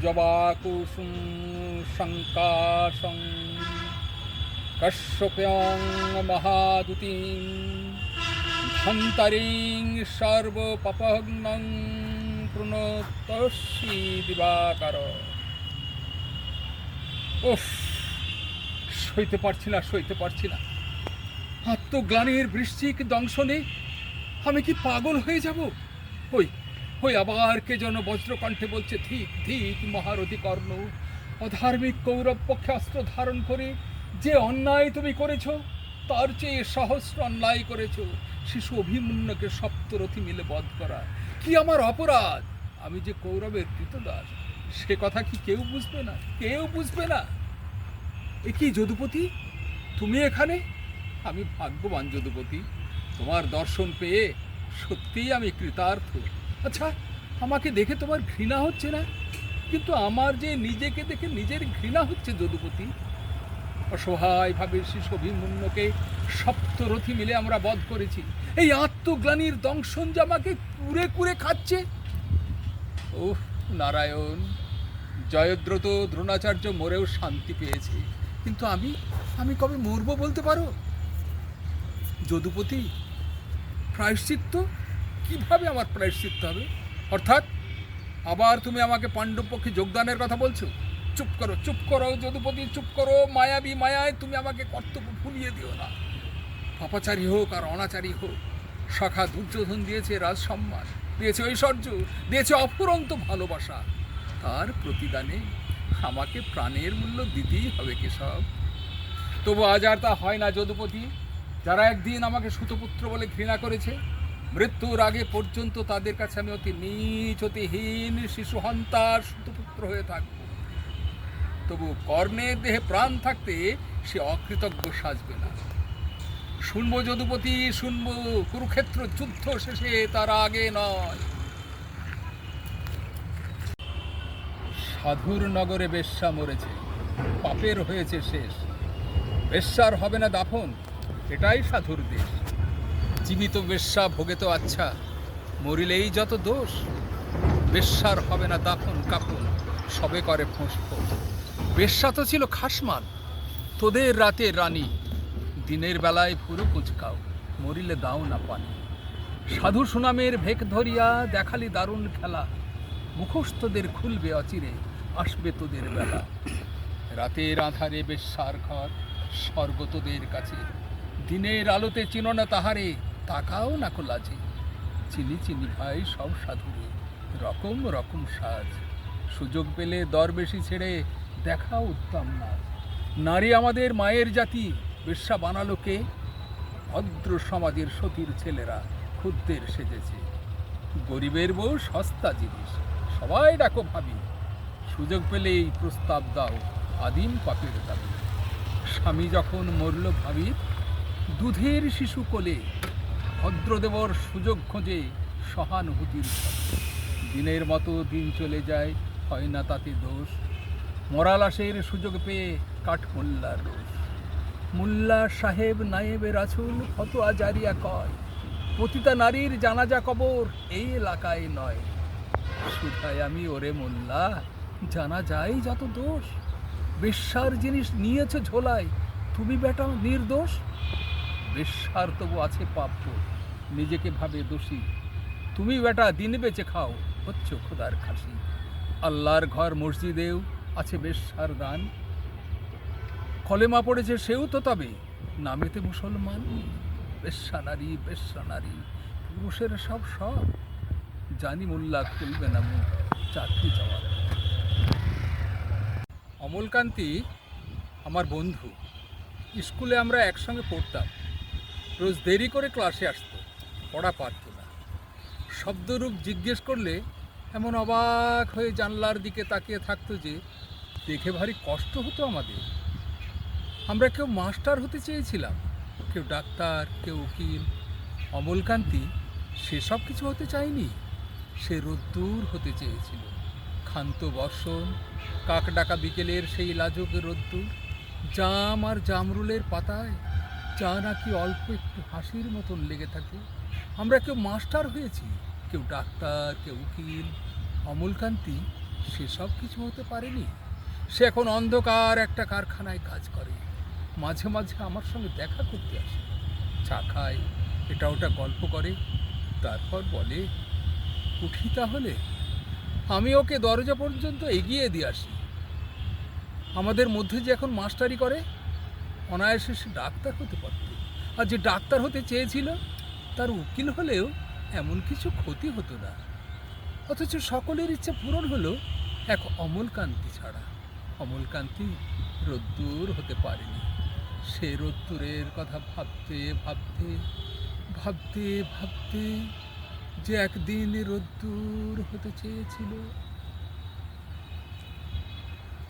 জবাকুসুম শঙ্কাশং কশ্যপয়ং মহাদুতিং ধন্তারিং সর্বপাপগ্নং প্রণতস্যি দিবাকর। উফ, সইতে পারছি না। আত্মগ্লানির বৃশ্চিক দংশনে আমি কি পাগল হয়ে যাব? ওই আবার কে যেন বজ্রকণ্ঠে বলছে, ঠিক ঠিক মহারথী কর্ণ, অধার্মিক কৌরব পক্ষে অস্ত্র ধারণ করে যে অন্যায় তুমি করেছ তার চেয়ে সহস্র অন্যায় করেছ। শিশু অভিমন্যুকে সপ্তরথী মিলে বধ করা কি আমার অপরাধ? আমি যে কৌরবের কৃতদাস, সে কথা কি কেউ বুঝবে না? এ কি যদুপতি, তুমি এখানে? আমি ভাগ্যবান যদুপতি, তোমার দর্শন পেয়ে সত্যিই আমি কৃতার্থ। আচ্ছা, আমাকে দেখে তোমার ঘৃণা হচ্ছে না? কিন্তু আমার যে নিজেকে দেখে নিজের ঘৃণা হচ্ছে যদুপতি। অসহায়ভাবে শিশু অভিমন্যুকে সপ্তরথী মিলে আমরা বধ করেছি। এই আত্মগ্লানির দংশন যে আমাকে কুরে কুরে খাচ্ছে। ওহ নারায়ণ, জয়দ্রথ দ্রোণাচার্য মরেও শান্তি পেয়েছে, কিন্তু আমি কবে মরব বলতে পারো? যদুপতি, প্রায়শ্চিত্ত কিভাবে আমার প্রায়শ্চিত্ত হবে? অর্থাৎ আবার তুমি আমাকে পাণ্ডব পক্ষে যোগদানের কথা বলছো? চুপ করো যদুপতি, চুপ করো। মায়াবী মায়ায় তুমি আমাকে কর্তব্য ভুলিয়ে দিও না। পাপাচারী হোক আর অনাচারী হোক, সখা দুর্যোধন দিয়েছে রাজসম্মান, দিয়েছে ঐশ্বর্য, দিয়েছে অফুরন্ত ভালোবাসা। তার প্রতিদানে আমাকে প্রাণের মূল্য দিতেই হবে কেশব। তবু আজ আর তা হয় না যদুপতি। যারা একদিন আমাকে সুতপুত্র বলে ঘৃণা করেছে, মৃত্যুর আগে পর্যন্ত তাদের কাছে আমি অতি নীচ, অতিহীন শিশুহন্তার সুতপুত্র হয়ে থাকব। তবু কর্ণের দেহে প্রাণ থাকতে সে অকৃতজ্ঞ সাজবে না। শুনবো যদুপতি, শুনবো। কুরুক্ষেত্র যুদ্ধ শেষে, তার আগে নয়। সাধুর নগরে বেশ্যা মরেছে, পাপের হয়েছে শেষ। বেশ্যার হবে না দাফন, এটাই সাধুর দেশ। জীবিত বেশ্যা ভোগে তো আচ্ছা, মরিলেই যত দোষ। বেশ্যার হবে না দাফন কাফন, সবে করে ফোঁস। বেশ্যা তো ছিল খাসমান, তোদের রাতে রানী। দিনের বেলায় পুরো কুচকাও, মরিলে দাও না পানি। সাধু সুনামের ভেক ধরিয়া দেখালি দারুণ খেলা। মুখোশ তোদের খুলবে অচিরে, আসবে তোদের বেলা। রাতের আধারে বেশ্যার ঘর, স্বর্গ তোদের কাছে। দিনের আলোতে চিনো না তাহারে, তাকাও না লাজে। চিনি ভাই সব সাধুরে, রকম রকম সাজ। সুযোগ পেলে দরবেশি ছেড়ে দেখাও উত্তম নাচ। নারী আমাদের মায়ের জাতি, বেশ্যা বানালো কে? ভদ্র সমাজের সতীর ছেলেরা খুদ্দের সেজেছে। গরিবের বউ সস্তা জিনিস, সবাই ডাকো ভাবি। সুযোগ পেলেই প্রস্তাব দাও, আদিম পাপের দাবি। স্বামী যখন মরল ভাবি, দুধের শিশু কোলে। ভদ্রদেবর সুযোগ খোঁজে সহানুভূতির ছলে। দিনের মতো দিন চলে যায়, হয় না তাতে দোষ। মরা লাশের সুযোগ পেয়ে কাঠ মোল্লার রোষ। মোল্লা সাহেব নায়েবে রাসূল ফতোয়া জারিয়া কয়, পতিতা নারীর জানাজা কবর এই এলাকায় নয়। শুধাই আমি, ওরে মোল্লা, জানা যায় যত দোষ। বেশ্যার জিনিস নিয়েছে ঝোলায়, তুমি বেটা নির্দোষ। বেশ্যার তবু আছে প্রাপ্য, নিজেকে ভাবে দোষী। তুমি বেটা দিন বেঁচে খাও, হচ্ছ খোদার খাসি। আল্লাহর ঘর মসজিদেও আছে বেশ্যার দান। কলেমা পড়েছে সেও তো তবে নামেতে মুসলমান। বেশ্যা নারী, পুরুষের সব। জানি মোল্লা খুলবে না মুখ, চাকরি যাওয়ার। অমলকান্তি আমার বন্ধু, স্কুলে আমরা একসঙ্গে পড়তাম। রোজ দেরি করে ক্লাসে আসতো, পড়া পারত না। শব্দরূপ জিজ্ঞেস করলে এমন অবাক হয়ে জানলার দিকে তাকিয়ে থাকতো যে দেখে ভারী কষ্ট হতো আমাদের। আমরা কেউ মাস্টার হতে চেয়েছিলাম, কেউ ডাক্তার, কেউ উকিল। অমলকান্তি সেসব কিছু হতে চায়নি। সে রোদ্দুর হতে চেয়েছিল। ক্ষান্ত বর্ষণ, কাক ডাকা বিকেলের সেই লাজুক রোদ্দুর, জাম আর জামরুলের পাতায় যা নাকি অল্প একটু হাসির মতন লেগে থাকে। আমরা কেউ মাস্টার হয়েছি, কেউ ডাক্তার, কেউ উকিল। অমলকান্তি সেসব কিছু হতে পারেনি। সে এখন অন্ধকার একটা কারখানায় কাজ করে। মাঝে মাঝে আমার সঙ্গে দেখা করতে আসে, চা খায়, এটা ওটা গল্প করে, তারপর বলে, উঠি তাহলে। আমি ওকে দরজা পর্যন্ত এগিয়ে দিয়ে আসি। আমাদের মধ্যে যে এখন মাস্টারি করে, অনায়াসে সে ডাক্তার হতে পারত, আর যে ডাক্তার হতে চেয়েছিল তার উকিল হলেও এমন কিছু ক্ষতি হতো না। অথচ সকলের ইচ্ছে পূরণ হলো এক অমলকান্তি ছাড়া। অমলকান্তি রোদ্দুর হতে পারেনি। সে রোদ্দুরের কথা ভাবতে ভাবতে ভাবতে ভাবতে যে একদিন রোদ্দুর হতে চেয়েছিল,